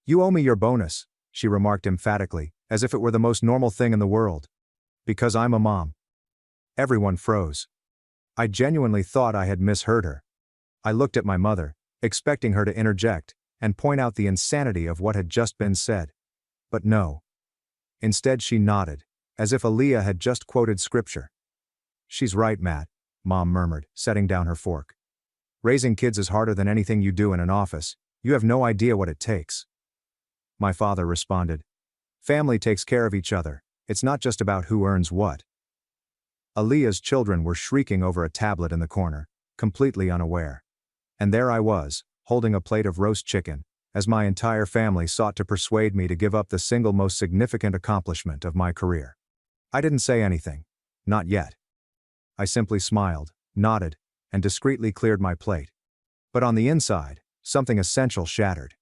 "You owe me your bonus," she remarked emphatically, as if it were the most normal thing in the world. "Because I'm a mom." Everyone froze. I genuinely thought I had misheard her. I looked at my mother, expecting her to interject and point out the insanity of what had just been said. But no. Instead she nodded, as if Aaliyah had just quoted scripture. "She's right, Matt," Mom murmured, setting down her fork. "Raising kids is harder than anything you do in an office. You have no idea what it takes." My father responded, "Family takes care of each other. It's not just about who earns what." Aaliyah's children were shrieking over a tablet in the corner, completely unaware. And there I was, holding a plate of roast chicken, as my entire family sought to persuade me to give up the single most significant accomplishment of my career. I didn't say anything. Not yet. I simply smiled, nodded, and discreetly cleared my plate. But on the inside, something essential shattered.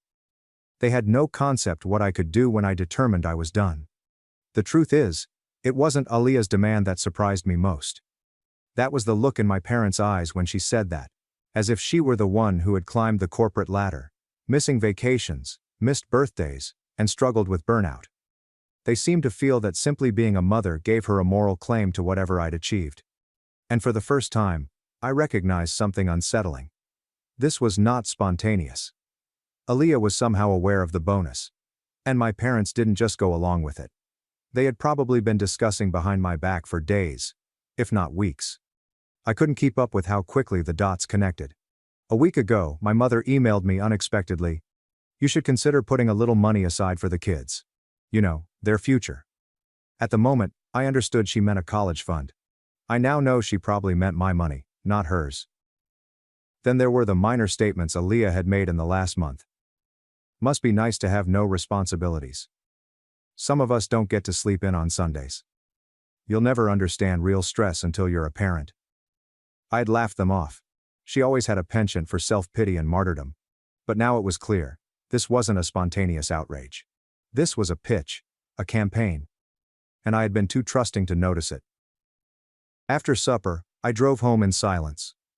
They had no concept what I could do when I determined I was done. The truth is, it wasn't Aaliyah's demand that surprised me most. That was the look in my parents' eyes when she said that, as if she were the one who had climbed the corporate ladder, missing vacations, missed birthdays, and struggled with burnout. They seemed to feel that simply being a mother gave her a moral claim to whatever I'd achieved. And for the first time, I recognized something unsettling. This was not spontaneous. Aaliyah was somehow aware of the bonus. And my parents didn't just go along with it. They had probably been discussing behind my back for days, if not weeks. I couldn't keep up with how quickly the dots connected. A week ago, my mother emailed me unexpectedly, "You should consider putting a little money aside for the kids. You know, their future." At the moment, I understood she meant a college fund. I now know she probably meant my money, not hers. Then there were the minor statements Aaliyah had made in the last month. "Must be nice to have no responsibilities. Some of us don't get to sleep in on Sundays. You'll never understand real stress until you're a parent." I'd laughed them off. She always had a penchant for self-pity and martyrdom. But now it was clear, this wasn't a spontaneous outrage. This was a pitch, a campaign. And I had been too trusting to notice it. After supper, I drove home in silence.